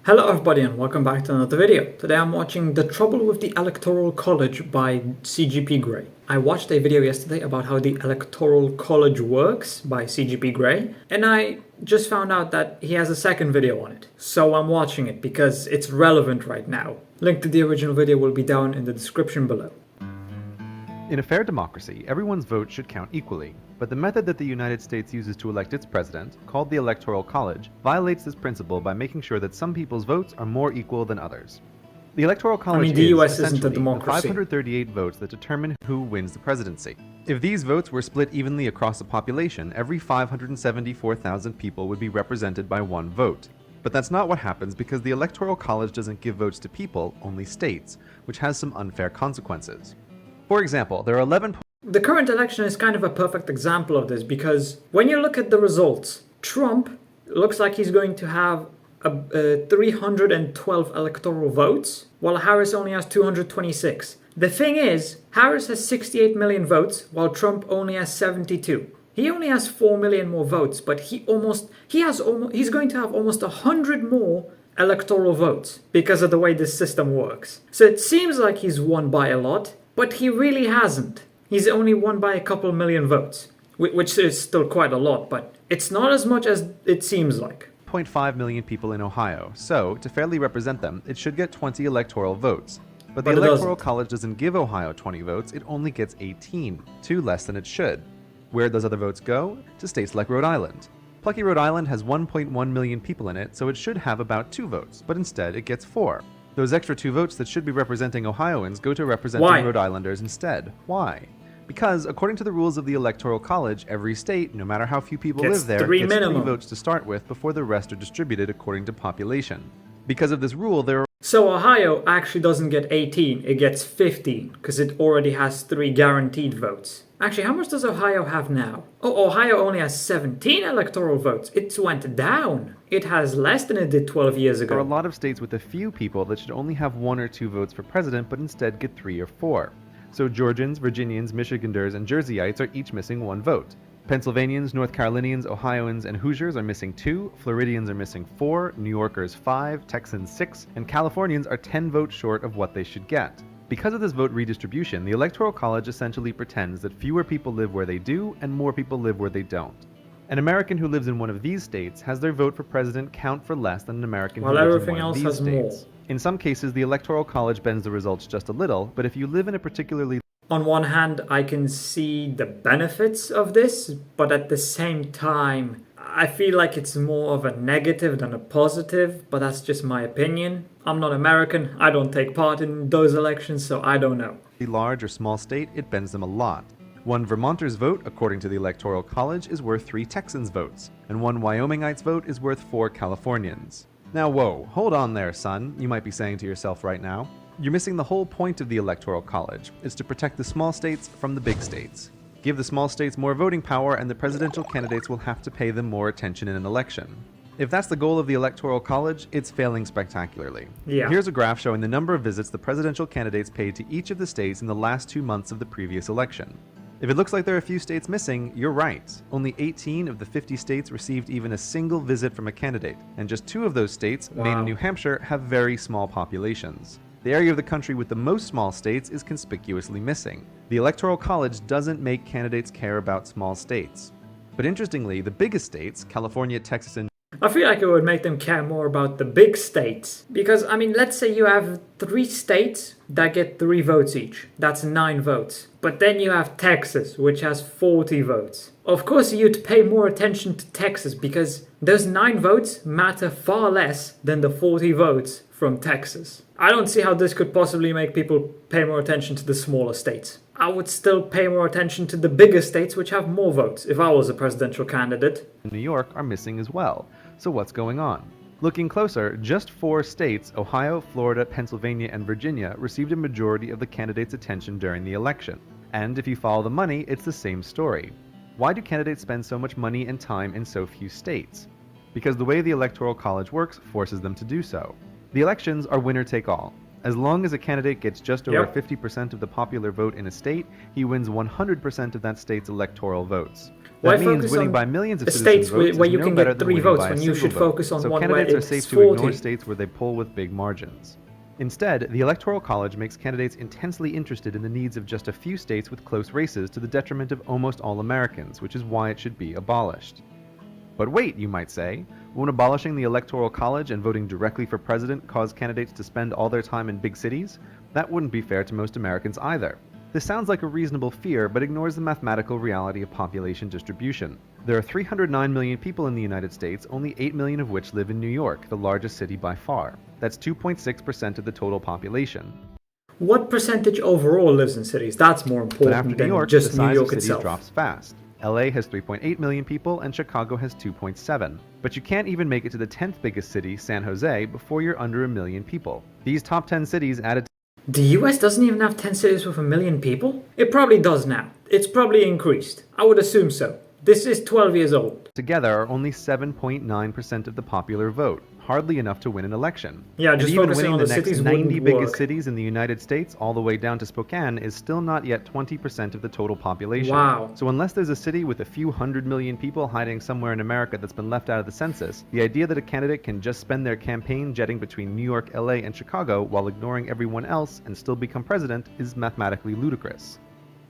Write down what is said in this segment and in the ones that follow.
Hello everybody and welcome back to another video. Today I'm watching The Trouble with the Electoral College by CGP Grey. I watched a video yesterday about how the Electoral College works by CGP Grey, and I just found out that he has a second video on it. So I'm watching it because it's relevant right now. Link to the original video will be down in the description below. In a fair democracy, everyone's vote should count equally, but the method that the United States uses to elect its president, called the Electoral College, violates this principle by making sure that some people's votes are more equal than others. The Electoral College the US is isn't a essentially the democracy. 538 votes that determine who wins the presidency. If these votes were split evenly across the population, every 574,000 people would be represented by one vote. But that's not what happens because the Electoral College doesn't give votes to people, only states, which has some unfair consequences. For example, there are 11 The current election is kind of a perfect example of this because when you look at the results, Trump looks like he's going to have 312 electoral votes, while Harris only has 226. The thing is, Harris has 68 million votes, while Trump only has 72. He only has 4 million more votes, but he's going to have almost 100 more electoral votes because of the way this system works. So it seems like he's won by a lot, but he really hasn't. He's only won by a couple million votes, which is still quite a lot, but it's not as much as it seems like. 0.5 million people in Ohio, so to fairly represent them, it should get 20 electoral votes. But the But it Electoral doesn't. College doesn't give Ohio 20 votes, it only gets 18, 2 less than it should. Where those other votes go? To states like Rhode Island. Plucky Rhode Island has 1.1 million people in it, so it should have about 2 votes, but instead it gets 4. Those extra 2 votes that should be representing Ohioans go to representing Why? Rhode Islanders instead. Why? Because, according to the rules of the Electoral College, every state, no matter how few people Gets live there, three gets minimum. 3 votes to start with before the rest are distributed according to population. Because of this rule, there are So Ohio actually doesn't get 18, it gets 15, because it already has 3 guaranteed votes. Actually, how much does Ohio have now? Oh, Ohio only has 17 electoral votes. It went down. It has less than it did 12 years a ago. lot of states with a few people that should only have 1 or 2 votes for president, but instead get 3 or 4. So Georgians, Virginians, Michiganders, and Jerseyites are each missing 1 vote. Pennsylvanians, North Carolinians, Ohioans, and Hoosiers are missing 2, Floridians are missing 4, New Yorkers 5, Texans 6, and Californians are 10 votes short of what they should get. Because of this vote redistribution, the Electoral College essentially pretends that fewer people live where they do and more people live where they don't. An American who lives in one of these states has their vote for president count for less than an American While who lives in everything one else of these has more. states. In some cases, the Electoral College bends the results just a little, but if you live in a particularly On one hand, I can see the benefits of this, but at the same time, I feel like it's more of a negative than a positive, but that's just my opinion. I'm not American, I don't take part in those elections, so I don't know. large or small state, it bends them a lot. One Vermonter's vote, according to the Electoral College, is worth 3 Texans' votes, and one Wyomingite's vote is worth 4 Californians. Now whoa, hold on there, son, you might be saying to yourself right now. You're missing the whole point of the Electoral College. It's to protect the small states from the big states. Give the small states more voting power and the presidential candidates will have to pay them more attention in an election. If that's the goal of the Electoral College, it's failing spectacularly. Yeah. Here's a graph showing the number of visits the presidential candidates paid to each of the states in the last 2 months of the previous election. If it looks like there are a few states missing, you're right. Only 18 of the 50 states received even a single visit from a candidate, and just 2 of those states, Maine Wow. and New Hampshire, have very small populations. The area of the country with the most small states is conspicuously missing. The Electoral College doesn't make candidates care about small states. But interestingly, the biggest states, California, Texas, and I feel like it would make them care more about the big states. Because, I mean, let's say you have 3 states that get 3 votes each. That's 9 votes. But then you have Texas, which has 40 votes. Of course, you'd pay more attention to Texas because those 9 votes matter far less than the 40 votes from Texas. I don't see how this could possibly make people pay more attention to the smaller states. I would still pay more attention to the bigger states which have more votes if I was a presidential candidate. New York are missing as well. So what's going on? Looking closer, just 4 states, Ohio, Florida, Pennsylvania, and Virginia, received a majority of the candidates' attention during the election. And if you follow the money, it's the same story. Why do candidates spend so much money and time in so few states? Because the way the Electoral College works forces them to do so. The elections are winner take all. As long as a candidate gets just over Yep. 50% of the popular vote in a state, he wins 100% of that state's electoral votes. Why That means focus winning on by millions of states citizens' votes where is you no can better get than 3 winning votes by a when you single should vote. focus on So one where candidates are it's safe to ignore 40? states where they poll with big margins. Instead, the Electoral College makes candidates intensely interested in the needs of just a few states with close races to the detriment of almost all Americans, which is why it should be abolished. But wait, you might say, won't abolishing the Electoral College and voting directly for president cause candidates to spend all their time in big cities? That wouldn't be fair to most Americans either. This sounds like a reasonable fear, but ignores the mathematical reality of population distribution. There are 309 million people in the United States, only 8 million of which live in New York, the largest city by far. That's 2.6% of the total population. What percentage overall lives in cities? That's more But after important New than York, the just New size of York cities itself. drops fast. LA has 3.8 million people and Chicago has 2.7. But you can't even make it to the 10th biggest city, San Jose, before you're under a million people. These top 10 cities added The US doesn't even have 10 cities with a million people? It probably does now. It's probably increased. I would assume so. This is 12 years old. together are only 7.9% of the popular vote, hardly enough to win an election. Yeah, And just even focusing winning on the the next cities 90 wouldn't biggest work. cities in the United States, all the way down to Spokane, is still not yet 20% of the total population. Wow. So unless there's a city with a few 100 million people hiding somewhere in America that's been left out of the census, the idea that a candidate can just spend their campaign jetting between New York, LA, and Chicago while ignoring everyone else and still become president is mathematically ludicrous.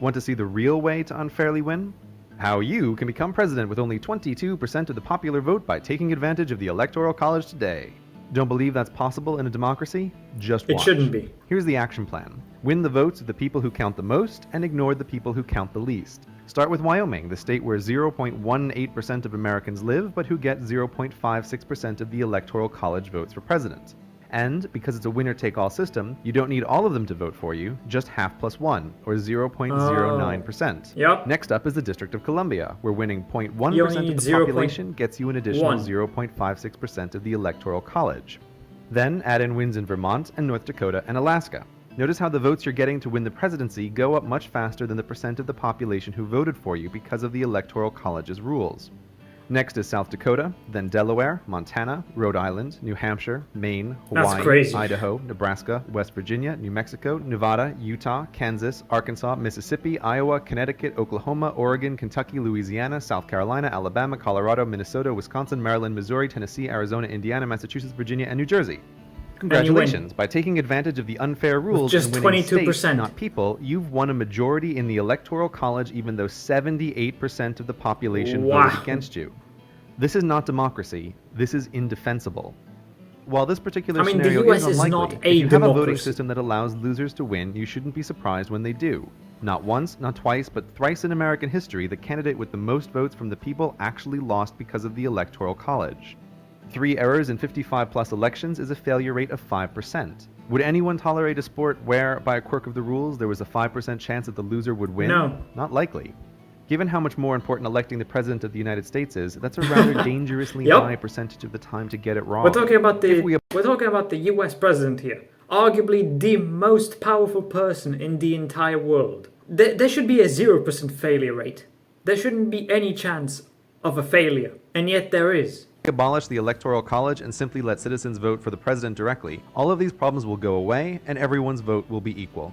Want to see the real way to unfairly win? How you can become president with only 22% of the popular vote by taking advantage of the Electoral College today. Don't believe that's possible in a democracy? Just watch. It shouldn't be. Here's the action plan. Win the votes of the people who count the most and ignore the people who count the least. Start with Wyoming, the state where 0.18% of Americans live, but who get 0.56% of the Electoral College votes for president. And, because it's a winner-take-all system, you don't need all of them to vote for you, just half plus one, or 0.09%. Yep. Next up is the District of Columbia, where winning You only 0.1% of need the population gets you an additional 0.1. 0.56% of the Electoral College. Then add in wins in Vermont and North Dakota and Alaska. Notice how the votes you're getting to win the presidency go up much faster than the percent of the population who voted for you because of the Electoral College's rules. Next is South Dakota, then Delaware, Montana, Rhode Island, New Hampshire, Maine, That's Hawaii, crazy. Idaho, Nebraska, West Virginia, New Mexico, Nevada, Utah, Kansas, Arkansas, Mississippi, Iowa, Connecticut, Oklahoma, Oregon, Kentucky, Louisiana, South Carolina, Alabama, Colorado, Minnesota, Wisconsin, Maryland, Missouri, Tennessee, Arizona, Indiana, Massachusetts, Virginia, and New Jersey. Congratulations! By taking advantage of the unfair rules just and winning 22%. states, not people, you've won a majority in the Electoral College even though 78% of the population Wow. voted against you. This is not democracy. This is indefensible. While this particular I mean, the scenario US is is unlikely, not a if you have a voting democracy. system that allows losers to win, you shouldn't be surprised when they do. Not once, not twice, but thrice in American history, the candidate with the most votes from the people actually lost because of the Electoral College. 3 errors in 55-plus elections is a failure rate of 5%. Would anyone tolerate a sport where, by a quirk of the rules, there was a 5% chance that the loser would win? No. Not likely. Given how much more important electing the President of the United States is, that's a rather dangerously Yep. high percentage of the time to get it wrong. We're talking about If we we're talking about the US president here. Arguably the most powerful person in the entire world. There should be a 0% failure rate. There shouldn't be any chance of a failure. And yet there is. abolish the Electoral College and simply let citizens vote for the President directly, all of these problems will go away and everyone's vote will be equal.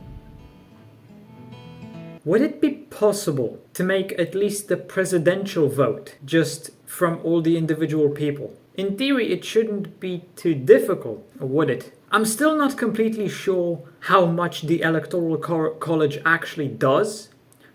Would it be possible to make at least the presidential vote just from all the individual people? In theory, it shouldn't be too difficult, would it? I'm still not completely sure how much the Electoral College actually does,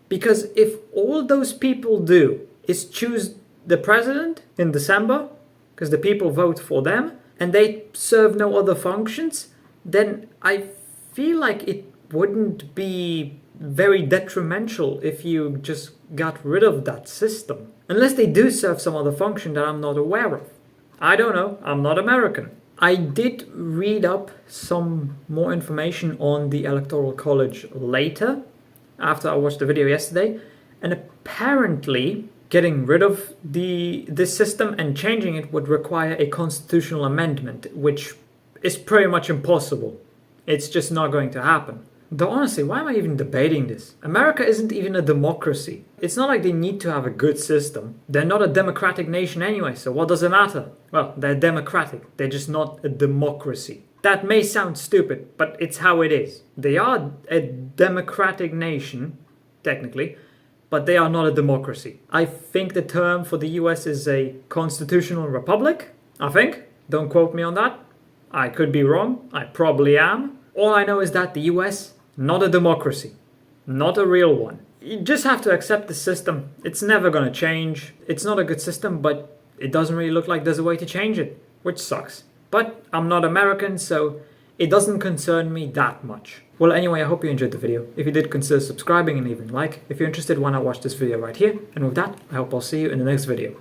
because if all those people do is choose the president in December, because the people vote for them, and they serve no other functions, then I feel like it wouldn't be very detrimental if you just got rid of that system. Unless they do serve some other function that I'm not aware of. I don't know, I'm not American. I did read up some more information on the Electoral College later, after I watched the video yesterday, and apparently getting rid of this system and changing it would require a constitutional amendment, which is pretty much impossible. It's just not going to happen. Though honestly, why am I even debating this? America isn't even a democracy. It's not like they need to have a good system. They're not a democratic nation anyway, so what does it matter? Well, they're democratic. They're just not a democracy. That may sound stupid, but it's how it is. They are a democratic nation, technically, but they are not a democracy. I think the term for the US is a constitutional republic, I think. Don't quote me on that. I could be wrong. I probably am. All I know is that the US, not a democracy. Not a real one. You just have to accept the system. It's never gonna change. It's not a good system, but it doesn't really look like there's a way to change it, which sucks. But I'm not American, so it doesn't concern me that much. Well, anyway, I hope you enjoyed the video. If you did, consider subscribing and leaving a like. If you're interested, why not watch this video right here? And with that, I hope I'll see you in the next video.